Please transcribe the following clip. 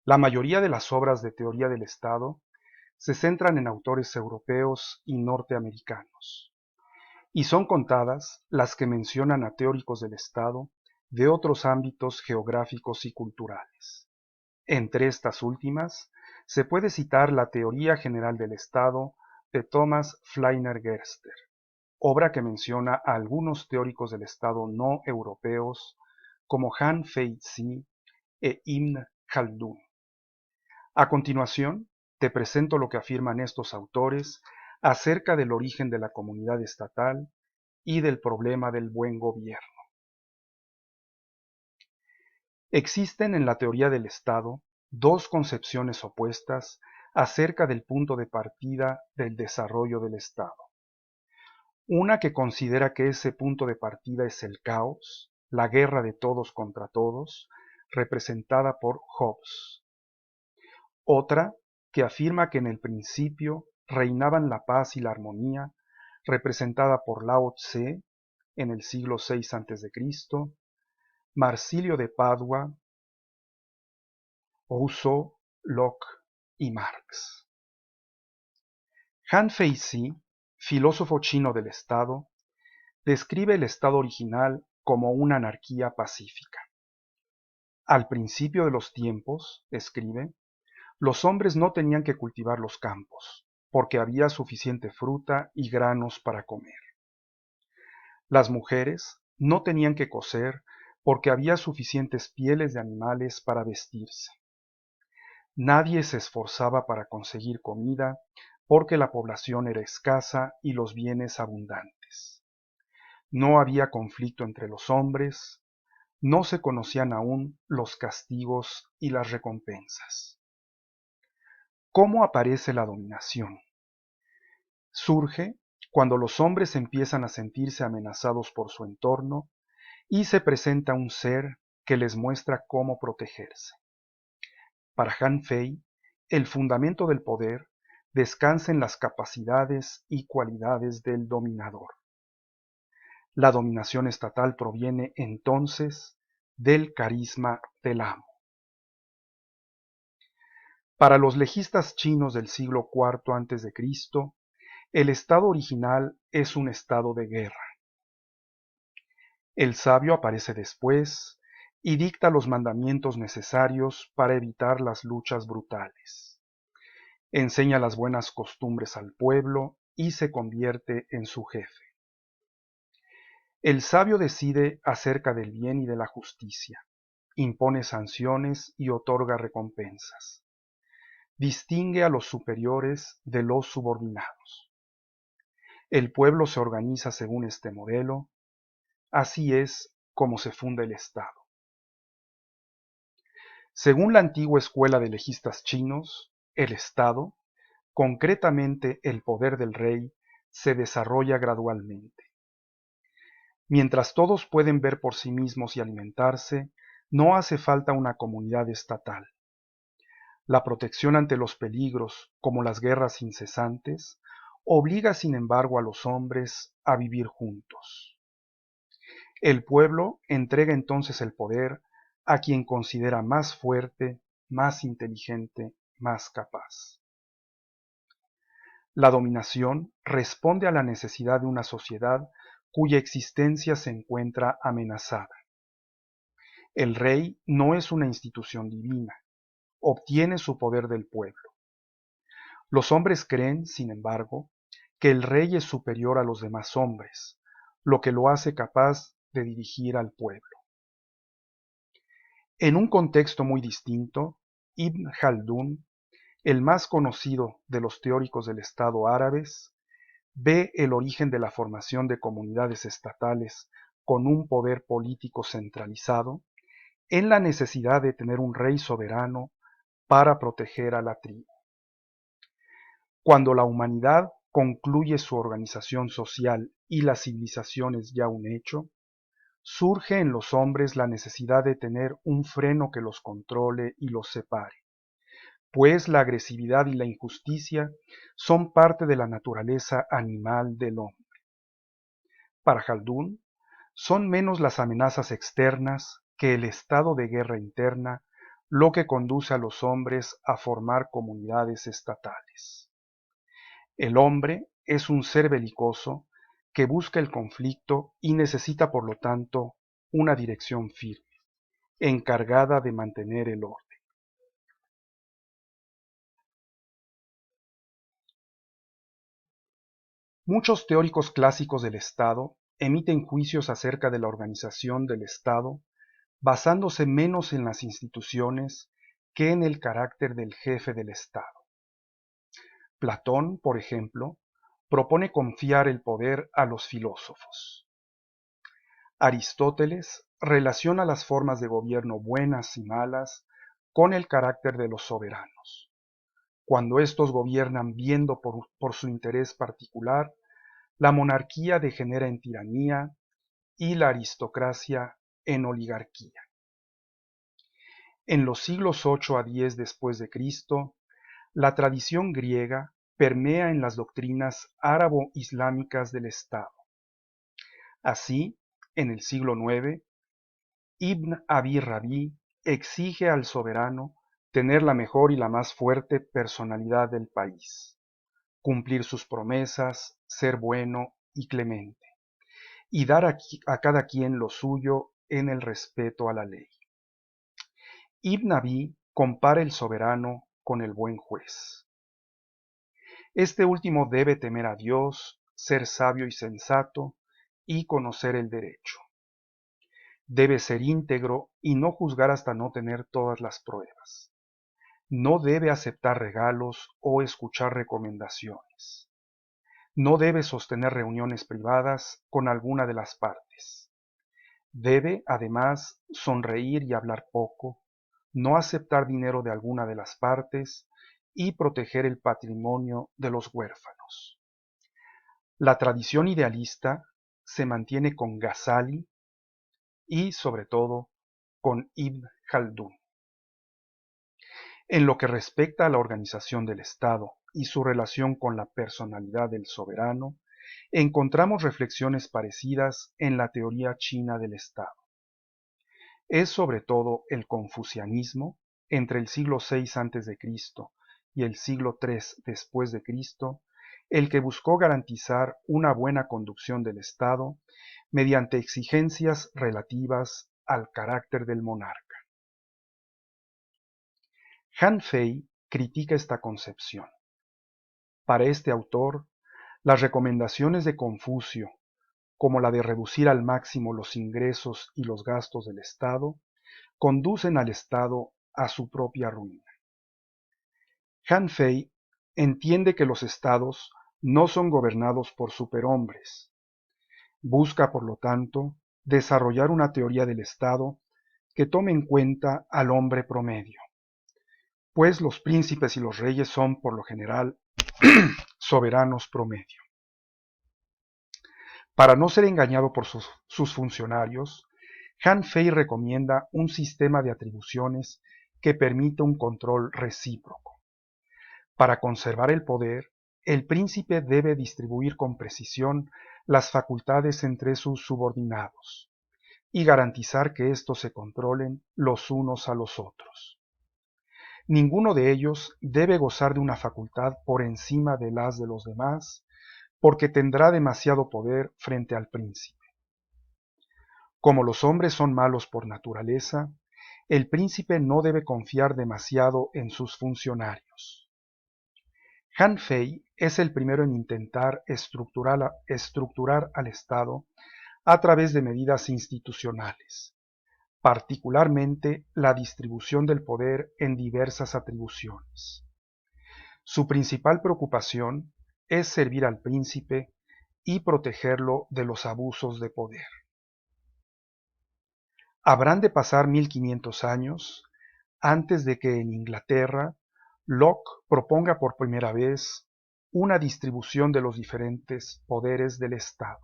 La mayoría de las obras de teoría del Estado se centran en autores europeos y norteamericanos, y son contadas las que mencionan a teóricos del Estado de otros ámbitos geográficos y culturales. Entre estas últimas, se puede citar la Teoría General del Estado de Thomas Fleiner Gerster, obra que menciona a algunos teóricos del Estado no europeos como Han Fei-Tse e Ibn Khaldun. A continuación, te presento lo que afirman estos autores acerca del origen de la comunidad estatal y del problema del buen gobierno. Existen en la teoría del Estado dos concepciones opuestas acerca del punto de partida del desarrollo del Estado. Una que considera que ese punto de partida es el caos, la guerra de todos contra todos, representada por Hobbes. Otra que afirma que en el principio reinaban la paz y la armonía, representada por Lao Tse en el siglo VI a.C., Marsilio de Padua, Rousseau, Locke y Marx. Han Fei-Tse, filósofo chino del Estado, describe el Estado original como una anarquía pacífica. Al principio de los tiempos, escribe, los hombres no tenían que cultivar los campos, porque había suficiente fruta y granos para comer. Las mujeres no tenían que coser, porque había suficientes pieles de animales para vestirse. Nadie se esforzaba para conseguir comida, porque la población era escasa y los bienes abundantes. No había conflicto entre los hombres, no se conocían aún los castigos y las recompensas. ¿Cómo aparece la dominación? Surge cuando los hombres empiezan a sentirse amenazados por su entorno y se presenta un ser que les muestra cómo protegerse. Para Han Fei, el fundamento del poder descansa en las capacidades y cualidades del dominador. La dominación estatal proviene entonces del carisma del amo. Para los legistas chinos del siglo IV a.C., el estado original es un estado de guerra. El sabio aparece después y dicta los mandamientos necesarios para evitar las luchas brutales. Enseña las buenas costumbres al pueblo y se convierte en su jefe. El sabio decide acerca del bien y de la justicia, impone sanciones y otorga recompensas. Distingue a los superiores de los subordinados. El pueblo se organiza según este modelo. Así es como se funda el Estado. Según la antigua escuela de legistas chinos, el Estado, concretamente el poder del rey, se desarrolla gradualmente. Mientras todos pueden ver por sí mismos y alimentarse, no hace falta una comunidad estatal. La protección ante los peligros, como las guerras incesantes, obliga sin embargo a los hombres a vivir juntos. El pueblo entrega entonces el poder a quien considera más fuerte, más inteligente, más capaz. La dominación responde a la necesidad de una sociedad cuya existencia se encuentra amenazada. El rey no es una institución divina, obtiene su poder del pueblo. Los hombres creen, sin embargo, que el rey es superior a los demás hombres, lo que lo hace capaz de dirigir al pueblo. En un contexto muy distinto, Ibn Khaldun, el más conocido de los teóricos del Estado árabes, ve el origen de la formación de comunidades estatales con un poder político centralizado en la necesidad de tener un rey soberano para proteger a la tribu. Cuando la humanidad concluye su organización social y la civilización es ya un hecho, surge en los hombres la necesidad de tener un freno que los controle y los separe, pues la agresividad y la injusticia son parte de la naturaleza animal del hombre. Para Khaldun, son menos las amenazas externas que el estado de guerra interna lo que conduce a los hombres a formar comunidades estatales. El hombre es un ser belicoso que busca el conflicto y necesita por lo tanto una dirección firme, encargada de mantener el orden. Muchos teóricos clásicos del Estado emiten juicios acerca de la organización del Estado basándose menos en las instituciones que en el carácter del jefe del Estado. Platón, por ejemplo, propone confiar el poder a los filósofos. Aristóteles relaciona las formas de gobierno buenas y malas con el carácter de los soberanos. Cuando estos gobiernan viendo por su interés particular, la monarquía degenera en tiranía y la aristocracia en oligarquía. En los siglos 8 a 10 después de Cristo, la tradición griega permea en las doctrinas árabo-islámicas del Estado. Así, en el siglo IX, Ibn Abi Rabí exige al soberano tener la mejor y la más fuerte personalidad del país, cumplir sus promesas, ser bueno y clemente, y dar a cada quien lo suyo en el respeto a la ley. Ibn Abi compara el soberano con el buen juez. Este último debe temer a Dios, ser sabio y sensato, y conocer el derecho. Debe ser íntegro y no juzgar hasta no tener todas las pruebas. No debe aceptar regalos o escuchar recomendaciones. No debe sostener reuniones privadas con alguna de las partes. Debe, además, sonreír y hablar poco, no aceptar dinero de alguna de las partes y proteger el patrimonio de los huérfanos. La tradición idealista se mantiene con Ghazali y, sobre todo, con Ibn Khaldun. En lo que respecta a la organización del Estado y su relación con la personalidad del soberano, encontramos reflexiones parecidas en la teoría china del Estado. Es sobre todo el confucianismo, entre el siglo VI a.C. y el siglo III después de Cristo, el que buscó garantizar una buena conducción del Estado mediante exigencias relativas al carácter del monarca. Han Fei critica esta concepción. Para este autor, las recomendaciones de Confucio, como la de reducir al máximo los ingresos y los gastos del Estado, conducen al Estado a su propia ruina. Han Fei entiende que los Estados no son gobernados por superhombres. Busca, por lo tanto, desarrollar una teoría del Estado que tome en cuenta al hombre promedio, pues los príncipes y los reyes son, por lo general, soberanos promedio. Para no ser engañado por sus funcionarios, Han Fei recomienda un sistema de atribuciones que permite un control recíproco. Para conservar el poder, el príncipe debe distribuir con precisión las facultades entre sus subordinados y garantizar que éstos se controlen los unos a los otros. Ninguno de ellos debe gozar de una facultad por encima de las de los demás, porque tendrá demasiado poder frente al príncipe. Como los hombres son malos por naturaleza, el príncipe no debe confiar demasiado en sus funcionarios. Han Fei es el primero en intentar estructurar al Estado a través de medidas institucionales, particularmente la distribución del poder en diversas atribuciones. Su principal preocupación es servir al príncipe y protegerlo de los abusos de poder. Habrán de pasar 1500 años antes de que en Inglaterra Locke proponga por primera vez una distribución de los diferentes poderes del Estado.